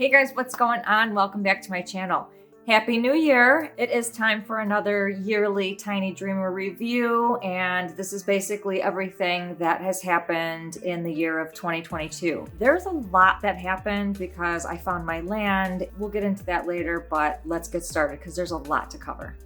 Hey guys, what's going on? Welcome back to my channel. Happy New Year! It is time for another yearly Tiny Dreamer review, and this is basically everything that has happened in the year of 2022. There's a lot that happened because I found my land. We'll get into that later, but let's get started because there's a lot to cover.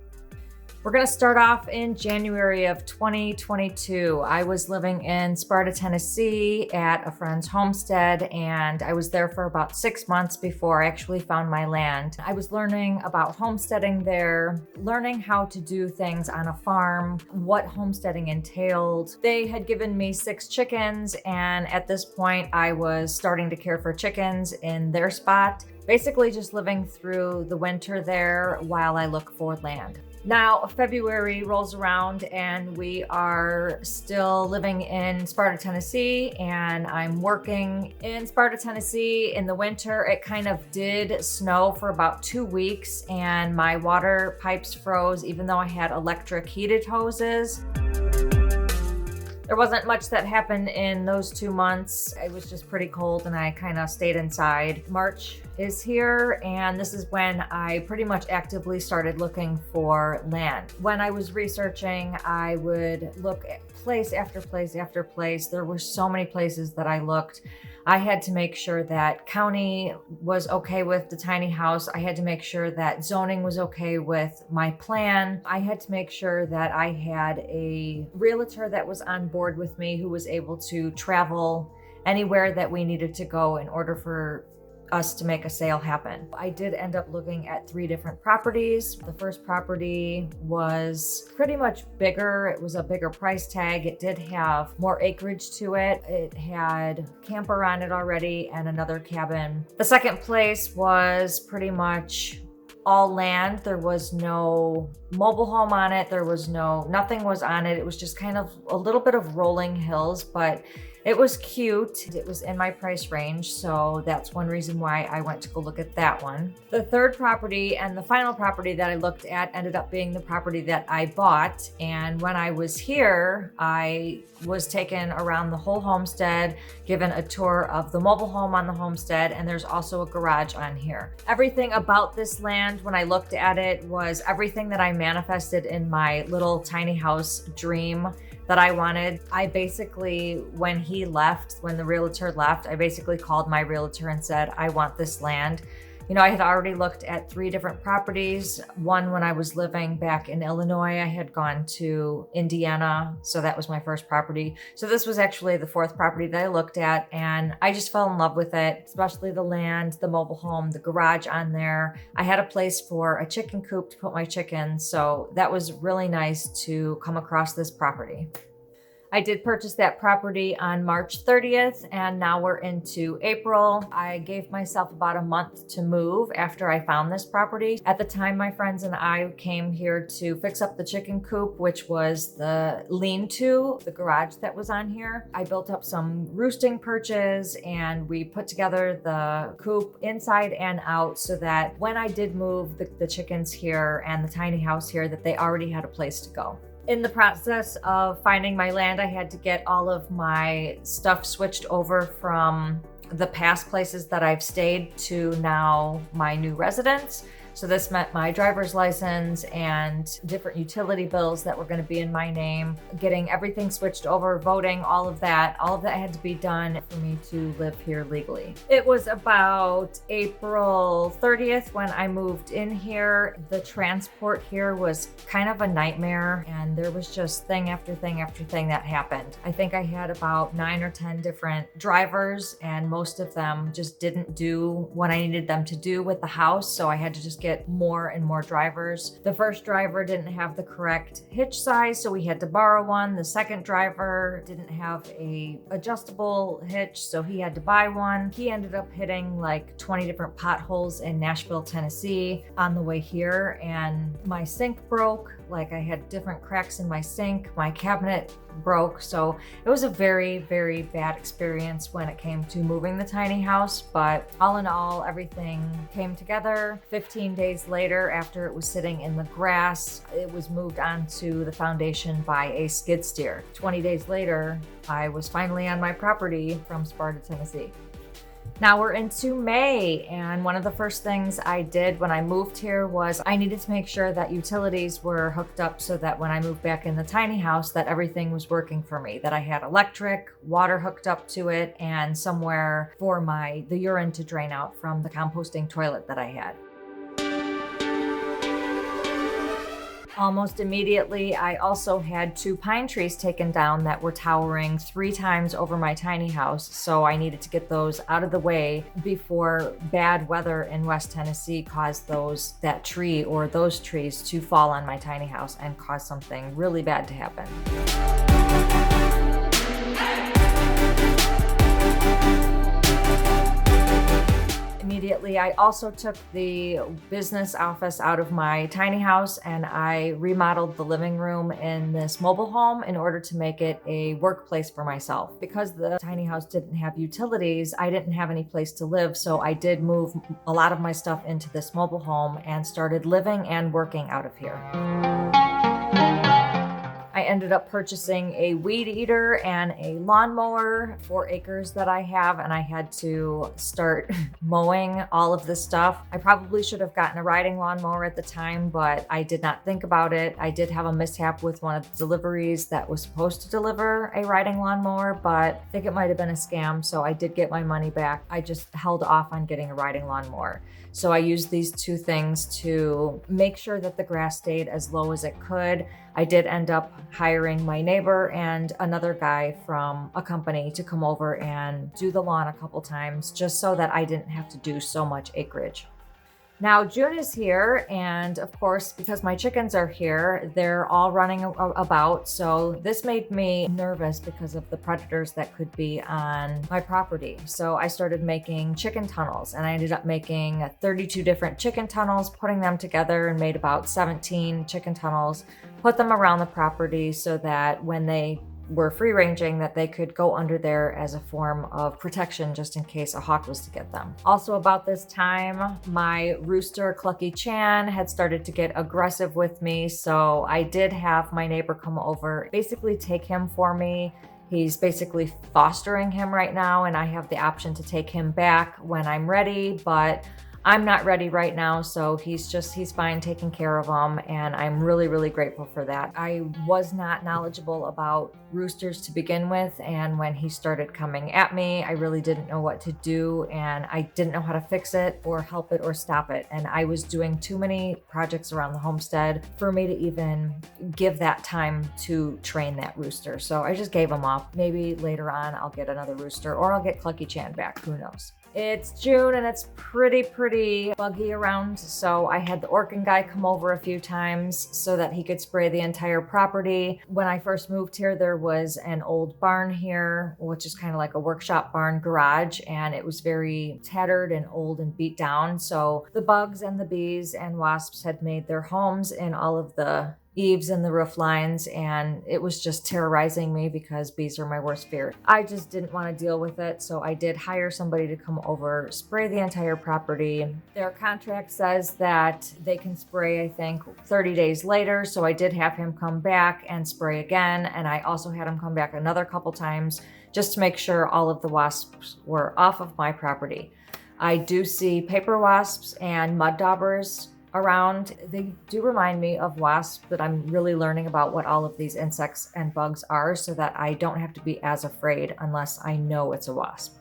We're going to start off in January of 2022. I was living in Sparta, Tennessee at a friend's homestead, and I was there for about 6 months before I actually found my land. I was learning about homesteading there, learning how to do things on a farm, what homesteading entailed. They had given me 6 chickens, and at this point I was starting to care for chickens in their spot, basically just living through the winter there while I look for land. Now, February rolls around and we are still living in Sparta, Tennessee, and I'm working in Sparta, Tennessee in the winter. It kind of did snow for about 2 weeks and my water pipes froze even though I had electric heated hoses. There wasn't much that happened in those 2 months. It was just pretty cold and I kind of stayed inside. March is here, and this is when I pretty much actively started looking for land. When I was researching, I would look at place after place after place. There were so many places that I looked. I had to make sure that county was okay with the tiny house. I had to make sure that zoning was okay with my plan. I had to make sure that I had a realtor that was on board with me who was able to travel anywhere that we needed to go in order for us to make a sale happen. I did end up looking at 3 different properties. The first property was pretty much bigger. It was a bigger price tag. It did have more acreage to it. It had camper on it already and another cabin. The second place was pretty much all land. There was no mobile home on it. Nothing was on it. It was just kind of a little bit of rolling hills, but it was cute. It was in my price range, so that's one reason why I went to go look at that one. The third property and the final property that I looked at ended up being the property that I bought. And when I was here, I was taken around the whole homestead, given a tour of the mobile home on the homestead, and there's also a garage on here. Everything about this land, when I looked at it, was everything that I manifested in my little tiny house dream that I wanted. I basically, when the realtor left, I basically called my realtor and said, I want this land. You know, I had already looked at 3 different properties. One, when I was living back in Illinois, I had gone to Indiana. So that was my first property. So this was actually the 4th property that I looked at, and I just fell in love with it, especially the land, the mobile home, the garage on there. I had a place for a chicken coop to put my chickens. So that was really nice to come across this property. I did purchase that property on March 30th, and now we're into April. I gave myself about a month to move after I found this property. At the time, my friends and I came here to fix up the chicken coop, which was the lean-to, the garage that was on here. I built up some roosting perches and we put together the coop inside and out so that when I did move the chickens here and the tiny house here, that they already had a place to go. In the process of finding my land, I had to get all of my stuff switched over from the past places that I've stayed to now my new residence. So this meant my driver's license and different utility bills that were going to be in my name, getting everything switched over, voting, all of that had to be done for me to live here legally. It was about April 30th when I moved in here. The transport here was kind of a nightmare, and there was just thing after thing after thing that happened. I think I had about 9 or 10 different drivers, and most of them just didn't do what I needed them to do with the house, so I had to just get more and more drivers. The first driver didn't have the correct hitch size, so we had to borrow one. The second driver didn't have a adjustable hitch, so he had to buy one. He ended up hitting like 20 different potholes in Nashville, Tennessee on the way here, and my sink broke. Like, I had different cracks in my sink. My cabinet broke. So it was a very, very bad experience when it came to moving the tiny house. But all in all, everything came together. 15 days later, after it was sitting in the grass, it was moved onto the foundation by a skid steer. 20 days later, I was finally on my property from Sparta, Tennessee. Now we're into May, and one of the first things I did when I moved here was I needed to make sure that utilities were hooked up so that when I moved back in the tiny house that everything was working for me, that I had electric, water hooked up to it, and somewhere for the urine to drain out from the composting toilet that I had. Almost immediately, I also had 2 pine trees taken down that were towering 3 times over my tiny house, so I needed to get those out of the way before bad weather in West Tennessee caused that tree or those trees to fall on my tiny house and cause something really bad to happen. Immediately, I also took the business office out of my tiny house and I remodeled the living room in this mobile home in order to make it a workplace for myself. Because the tiny house didn't have utilities, I didn't have any place to live, so I did move a lot of my stuff into this mobile home and started living and working out of here. I ended up purchasing a weed eater and a lawnmower, 4 acres that I have, and I had to start mowing all of this stuff. I probably should have gotten a riding lawnmower at the time, but I did not think about it. I did have a mishap with one of the deliveries that was supposed to deliver a riding lawnmower, but I think it might have been a scam, so I did get my money back. I just held off on getting a riding lawnmower. So I used these 2 things to make sure that the grass stayed as low as it could. I did end up hiring my neighbor and another guy from a company to come over and do the lawn a couple times just so that I didn't have to do so much acreage. Now June is here, and of course, because my chickens are here, they're all running about. So this made me nervous because of the predators that could be on my property. So I started making chicken tunnels, and I ended up making 32 different chicken tunnels, putting them together, and made about 17 chicken tunnels, put them around the property so that when they were free ranging, that they could go under there as a form of protection just in case a hawk was to get them. Also about this time, my rooster Clucky Chan had started to get aggressive with me, so I did have my neighbor come over, basically take him for me. He's basically fostering him right now, and I have the option to take him back when I'm ready, but I'm not ready right now, so he's fine taking care of him, and I'm really, really grateful for that. I was not knowledgeable about roosters to begin with, and when he started coming at me, I really didn't know what to do, and I didn't know how to fix it or help it or stop it, and I was doing too many projects around the homestead for me to even give that time to train that rooster, so I just gave him up. Maybe later on I'll get another rooster, or I'll get Clucky Chan back, who knows. It's June and it's pretty buggy around, so I had the Orkin guy come over a few times so that he could spray the entire property. When I first moved here, there was an old barn here, which is kind of like a workshop barn garage, and it was very tattered and old and beat down. So the bugs and the bees and wasps had made their homes in all of the eaves and the roof lines, and it was just terrorizing me because bees are my worst fear. I just didn't want to deal with it, so I did hire somebody to come over, spray the entire property. Their contract says that they can spray, I think, 30 days later, so I did have him come back and spray again, and I also had him come back another couple times just to make sure all of the wasps were off of my property. I do see paper wasps and mud daubers around. They do remind me of wasps, but I'm really learning about what all of these insects and bugs are so that I don't have to be as afraid unless I know it's a wasp.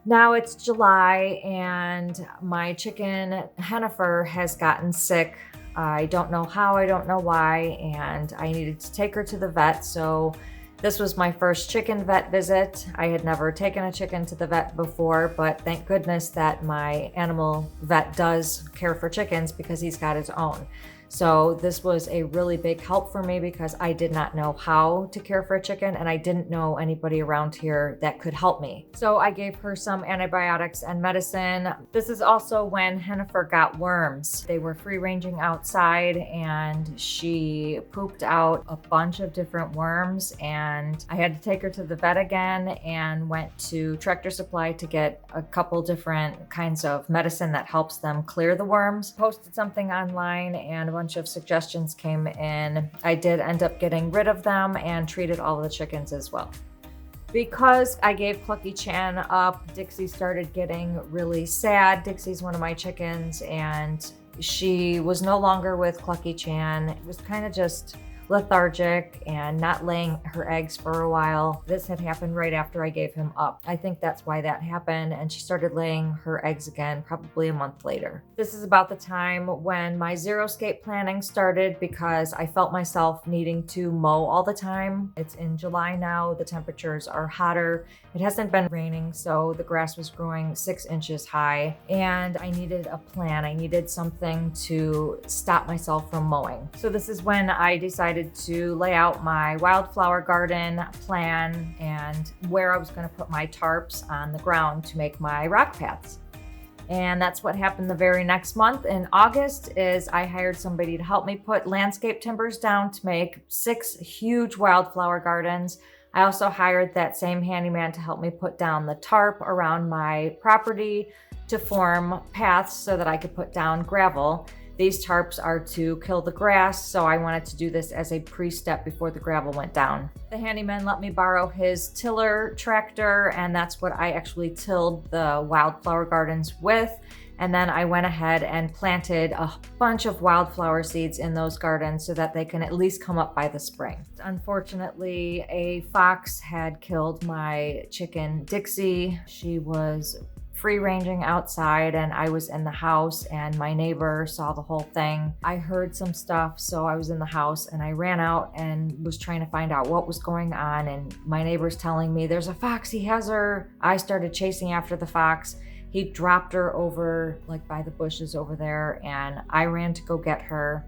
Now it's July and my chicken Hennifer has gotten sick. I don't know how, I don't know why, and I needed to take her to the vet, so this was my first chicken vet visit. I had never taken a chicken to the vet before, but thank goodness that my animal vet does care for chickens because he's got his own. So this was a really big help for me because I did not know how to care for a chicken and I didn't know anybody around here that could help me. So I gave her some antibiotics and medicine. This is also when Hennifer got worms. They were free ranging outside and she pooped out a bunch of different worms, and I had to take her to the vet again and went to Tractor Supply to get a couple different kinds of medicine that helps them clear the worms. Posted something online and a bunch of suggestions came in. I did end up getting rid of them and treated all of the chickens as well. Because I gave Clucky Chan up, Dixie started getting really sad. Dixie's one of my chickens, and she was no longer with Clucky Chan. It was kind of just lethargic and not laying her eggs for a while. This had happened right after I gave him up. I think that's why that happened, and she started laying her eggs again probably a month later. This is about the time when my xeriscape planning started because I felt myself needing to mow all the time. It's in July now, the temperatures are hotter. It hasn't been raining, so the grass was growing 6 inches high, and I needed a plan. I needed something to stop myself from mowing. So this is when I decided to lay out my wildflower garden plan and where I was going to put my tarps on the ground to make my rock paths. And that's what happened the very next month. In August is I hired somebody to help me put landscape timbers down to make 6 huge wildflower gardens. I also hired that same handyman to help me put down the tarp around my property to form paths so that I could put down gravel. These tarps are to kill the grass, so I wanted to do this as a pre-step before the gravel went down. The handyman let me borrow his tiller tractor, and that's what I actually tilled the wildflower gardens with. And then I went ahead and planted a bunch of wildflower seeds in those gardens so that they can at least come up by the spring. Unfortunately, a fox had killed my chicken Dixie. She was free ranging outside, and I was in the house, and my neighbor saw the whole thing. I heard some stuff, so I was in the house and I ran out and was trying to find out what was going on, and my neighbor's telling me there's a fox, he has her. I started chasing after the fox. He dropped her over like by the bushes over there, and I ran to go get her.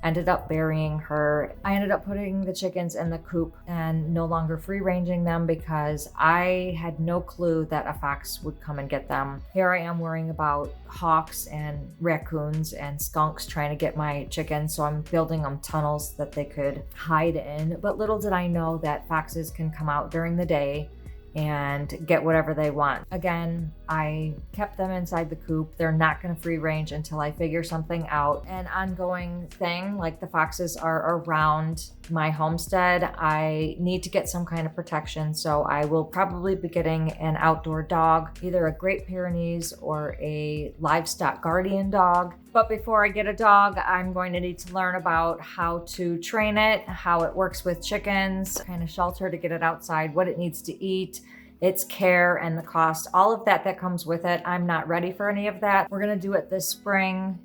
Ended up burying her. I ended up putting the chickens in the coop and no longer free ranging them because I had no clue that a fox would come and get them. Here I am worrying about hawks and raccoons and skunks trying to get my chickens, so I'm building them tunnels that they could hide in. But little did I know that foxes can come out during the day and get whatever they want. Again, I kept them inside the coop. They're not going to free range until I figure something out. An ongoing thing, like the foxes are around my homestead, I need to get some kind of protection. So I will probably be getting an outdoor dog, either a Great Pyrenees or a livestock guardian dog. But before I get a dog, I'm going to need to learn about how to train it, how it works with chickens, kind of shelter to get it outside, what it needs to eat, its care and the cost, all of that comes with it. I'm not ready for any of that. We're gonna do it this spring.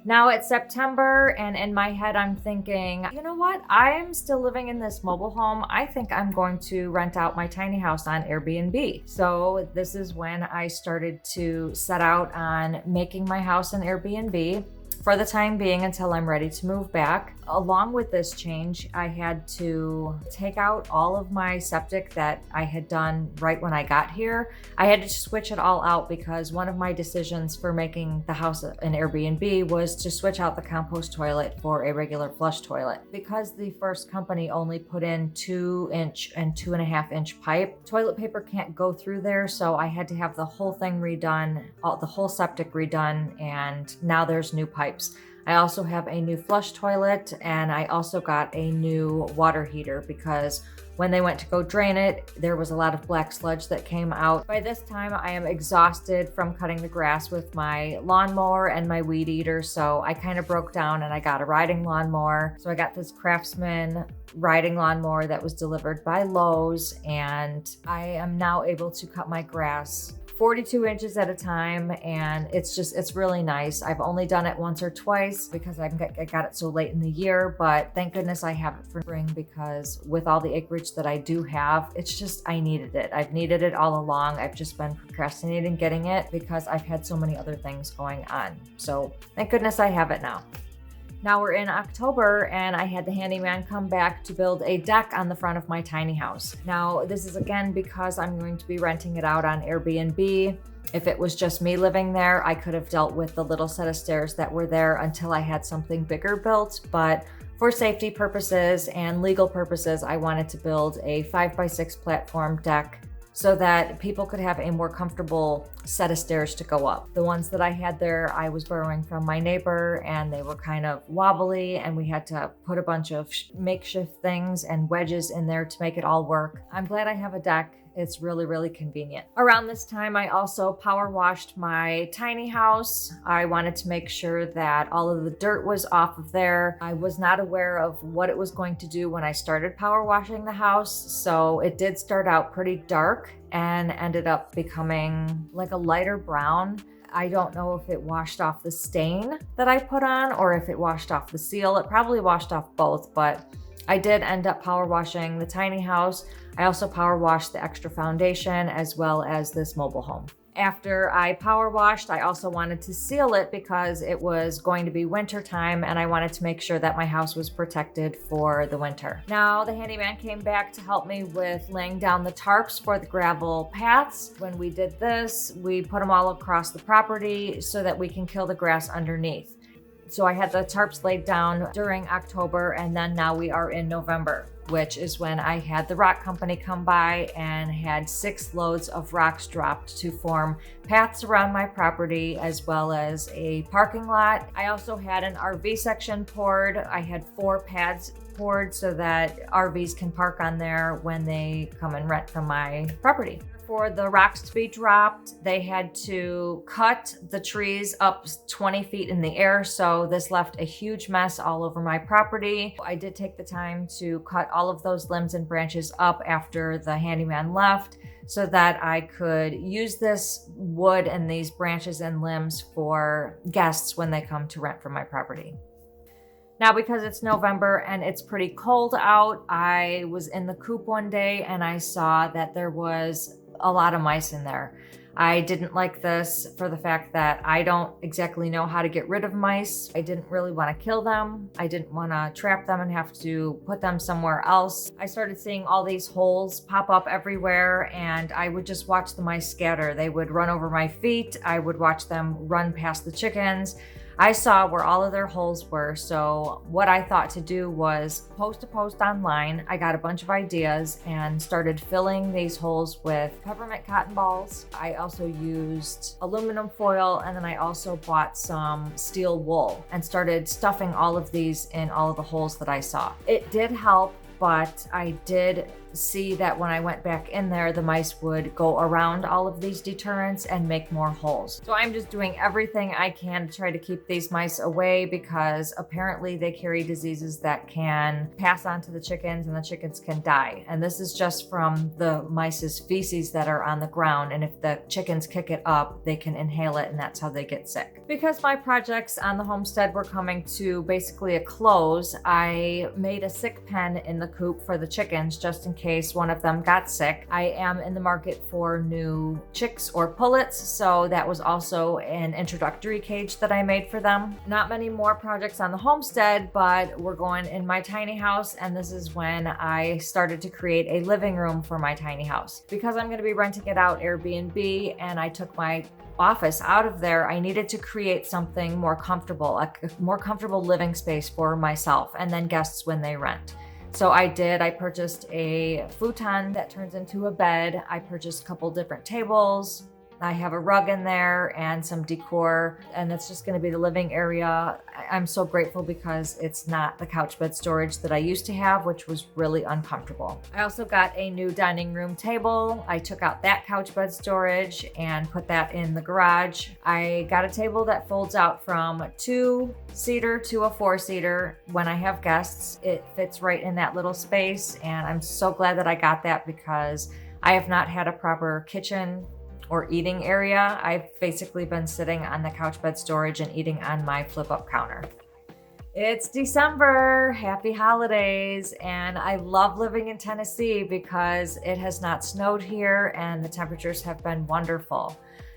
Now it's September, and in my head I'm thinking, you know what? I'm still living in this mobile home. I think I'm going to rent out my tiny house on Airbnb. So this is when I started to set out on making my house an Airbnb for the time being until I'm ready to move back. Along with this change, I had to take out all of my septic that I had done right when I got here. I had to switch it all out because one of my decisions for making the house an Airbnb was to switch out the compost toilet for a regular flush toilet. Because the first company only put in 2-inch and 2.5-inch pipe, toilet paper can't go through there, so I had to have the whole thing redone, the whole septic redone, and now there's new pipes. I also have a new flush toilet, and I also got a new water heater because when they went to go drain it, there was a lot of black sludge that came out. By this time, I am exhausted from cutting the grass with my lawnmower and my weed eater, so I kind of broke down and I got a riding lawnmower. So I got this Craftsman riding lawnmower that was delivered by Lowe's, and I am now able to cut my grass 42 inches at a time, and it's really nice. I've only done it once or twice because I got it so late in the year, but thank goodness I have it for spring because with all the acreage that I do have, it's just, I needed it. I've needed it all along. I've just been procrastinating getting it because I've had so many other things going on. So thank goodness I have it now. Now we're in October, and I had the handyman come back to build a deck on the front of my tiny house. Now, this is again because I'm going to be renting it out on Airbnb. If it was just me living there, I could have dealt with the little set of stairs that were there until I had something bigger built. But for safety purposes and legal purposes, I wanted to build a 5x6 platform deck so that people could have a more comfortable set of stairs to go up. The ones that I had there, I was borrowing from my neighbor, and they were kind of wobbly, and we had to put a bunch of makeshift things and wedges in there to make it all work. I'm glad I have a deck. It's really, really convenient. Around this time, I also power washed my tiny house. I wanted to make sure that all of the dirt was off of there. I was not aware of what it was going to do when I started power washing the house, so it did start out pretty dark and ended up becoming like a lighter brown. I don't know if it washed off the stain that I put on or if it washed off the seal. It probably washed off both, but I did end up power washing the tiny house. I also power washed the extra foundation as well as this mobile home. After I power washed, I also wanted to seal it because it was going to be winter time and I wanted to make sure that my house was protected for the winter. Now the handyman came back to help me with laying down the tarps for the gravel paths. When we did this, we put them all across the property so that we can kill the grass underneath. So I had the tarps laid down during October, and then now we are in November, which is when I had the rock company come by and had 6 loads of rocks dropped to form paths around my property as well as a parking lot. I also had an RV section poured. I had 4 pads poured so that RVs can park on there when they come and rent from my property. For the rocks to be dropped, they had to cut the trees up 20 feet in the air, so this left a huge mess all over my property. I did take the time to cut all of those limbs and branches up after the handyman left so that I could use this wood and these branches and limbs for guests when they come to rent from my property. Now, because it's November and it's pretty cold out, I was in the coop one day and I saw that there was a lot of mice in there. I didn't like this for the fact that I don't exactly know how to get rid of mice. I didn't really want to kill them. I didn't want to trap them and have to put them somewhere else. I started seeing all these holes pop up everywhere and I would just watch the mice scatter. They would run over my feet. I would watch them run past the chickens. I saw where all of their holes were, so what I thought to do was post a post online. I got a bunch of ideas and started filling these holes with peppermint cotton balls. I also used aluminum foil, and then I also bought some steel wool and started stuffing all of these in all of the holes that I saw. It did help, but I did see that when I went back in there, the mice would go around all of these deterrents and make more holes. So I'm just doing everything I can to try to keep these mice away because apparently they carry diseases that can pass on to the chickens and the chickens can die. And this is just from the mice's feces that are on the ground. And if the chickens kick it up, they can inhale it and that's how they get sick. Because my projects on the homestead were coming to basically a close, I made a sick pen in the coop for the chickens just in case one of them got sick. I am in the market for new chicks or pullets, so that was also an introductory cage that I made for them. Not many more projects on the homestead, but we're going in my tiny house, and this is when I started to create a living room for my tiny house. Because I'm going to be renting it out Airbnb and I took my office out of there, I needed to create something more comfortable, a more comfortable living space for myself and then guests when they rent. So I did. I purchased a futon that turns into a bed. I purchased a couple different tables. I have a rug in there and some decor, and that's just going to be the living area. I'm so grateful because it's not the couch bed storage that I used to have, which was really uncomfortable. I also got a new dining room table. I took out that couch bed storage and put that in the garage. I got a table that folds out from a 2-seater to a 4-seater when I have guests. It fits right in that little space, and I'm so glad that I got that because I have not had a proper kitchen or eating area. I've basically been sitting on the couch bed storage and eating on my flip-up counter. It's December, happy holidays, and I love living in Tennessee because it has not snowed here and the temperatures have been wonderful.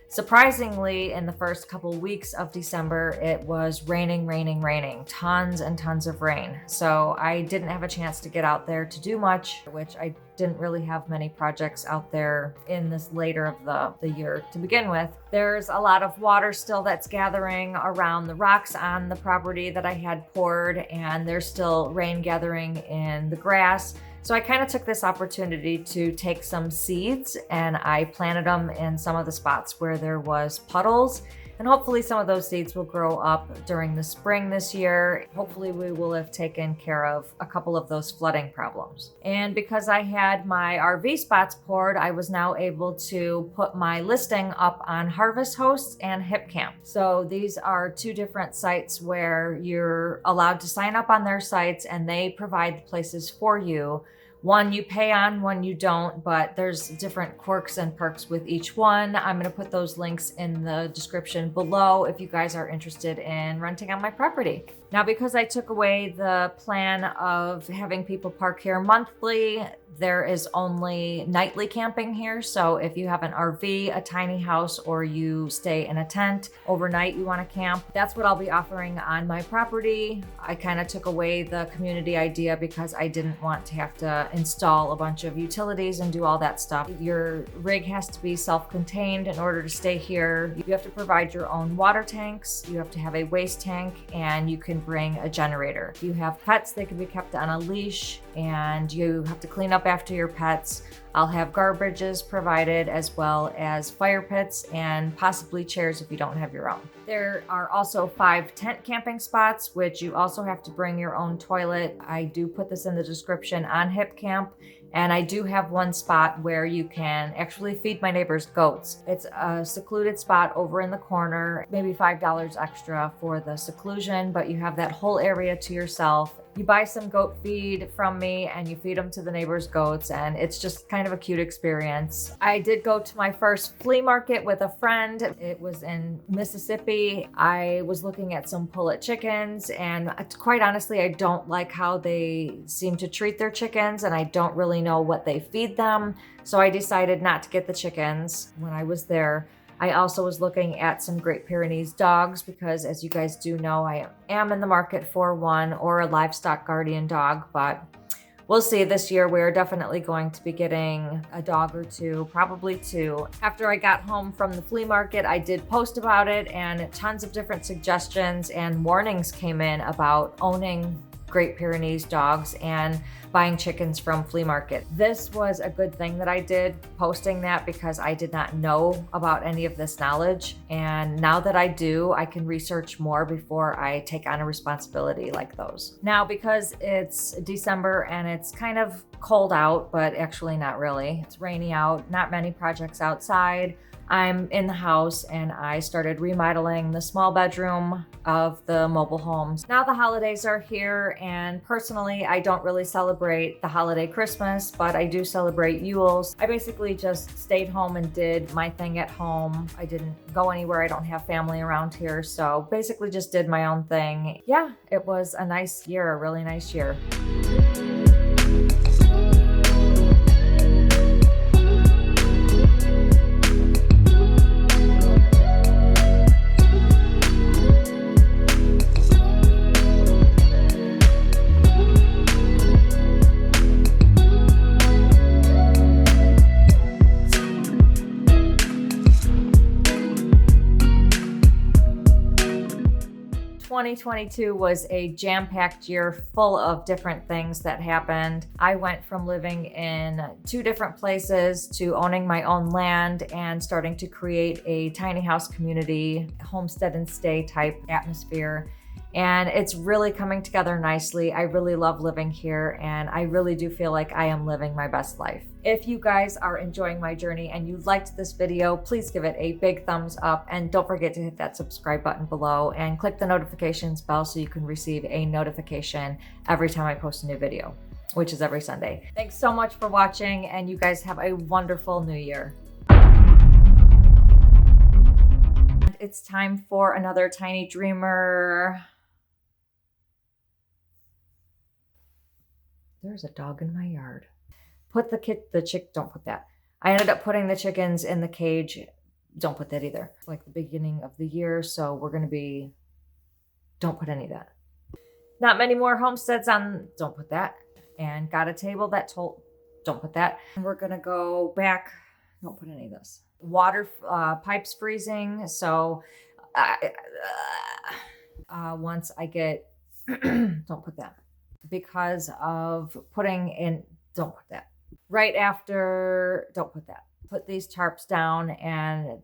Surprisingly, in the first couple weeks of December, it was raining, tons and tons of rain. So I didn't have a chance to get out there to do much, which I didn't really have many projects out there in this later of the year to begin with. There's a lot of water still that's gathering around the rocks on the property that I had poured, and there's still rain gathering in the grass. So I kind of took this opportunity to take some seeds and I planted them in some of the spots where there was puddles. And hopefully some of those seeds will grow up during the spring this year. Hopefully we will have taken care of a couple of those flooding problems. And because I had my RV spots poured, I was now able to put my listing up on Harvest Hosts and HipCamp. So these are two different sites where you're allowed to sign up on their sites and they provide the places for you. One you pay on, one you don't, but there's different quirks and perks with each one. I'm going to put those links in the description below if you guys are interested in renting on my property. Now, because I took away the plan of having people park here monthly, there is only nightly camping here. So if you have an RV, a tiny house, or you stay in a tent overnight, you want to camp, that's what I'll be offering on my property. I kind of took away the community idea because I didn't want to have to install a bunch of utilities and do all that stuff. Your rig has to be self-contained in order to stay here. You have to provide your own water tanks. You have to have a waste tank, and you can bring a generator. If you have pets, they can be kept on a leash, and you have to clean up after your pets. I'll have garbages provided, as well as fire pits and possibly chairs if you don't have your own. There are also 5 tent camping spots, which you also have to bring your own toilet. I do put this in the description on HipCamp. And I do have one spot where you can actually feed my neighbor's goats. It's a secluded spot over in the corner, maybe $5 extra for the seclusion, but you have that whole area to yourself. You buy some goat feed from me and you feed them to the neighbor's goats, and it's just kind of a cute experience. I did go to my first flea market with a friend. It was in Mississippi. I was looking at some pullet chickens, and quite honestly, I don't like how they seem to treat their chickens, and I don't really know what they feed them. So I decided not to get the chickens when I was there. I also was looking at some Great Pyrenees dogs because, as you guys do know, I am in the market for one or a livestock guardian dog, but we'll see. This year we're definitely going to be getting a dog or two, probably 2. After I got home from the flea market, I did post about it, and tons of different suggestions and warnings came in about owning Great Pyrenees dogs and buying chickens from flea market. This was a good thing that I did, posting that, because I did not know about any of this knowledge. And now that I do, I can research more before I take on a responsibility like those. Now, because it's December and it's kind of cold out, but actually not really. It's rainy out, not many projects outside. I'm in the house and I started remodeling the small bedroom of the mobile homes. Now the holidays are here, and personally, I don't really celebrate the holiday Christmas, but I do celebrate Yule's. I basically just stayed home and did my thing at home. I didn't go anywhere. I don't have family around here, so basically just did my own thing. Yeah, it was a nice year, a really nice year. 2022 was a jam-packed year full of different things that happened. I went from living in 2 different places to owning my own land and starting to create a tiny house community, homestead and stay type atmosphere. And it's really coming together nicely. I really love living here, and I really do feel like I am living my best life. If you guys are enjoying my journey and you liked this video, please give it a big thumbs up, and don't forget to hit that subscribe button below and click the notifications bell so you can receive a notification every time I post a new video, which is every Sunday. Thanks so much for watching, and you guys have a wonderful new year. It's time for another Tiny Dreamer. There's a dog in my yard. Don't put that. I ended up putting the chickens in the cage. Don't put that either. It's like the beginning of the year, so don't put any of that. Not many more homesteads on, don't put that. And got a table don't put that. And we're gonna go back, don't put any of this. Water pipes freezing, so once I get, don't put that. Because of putting in Don't put that. Right after, don't put that. Put these tarps down and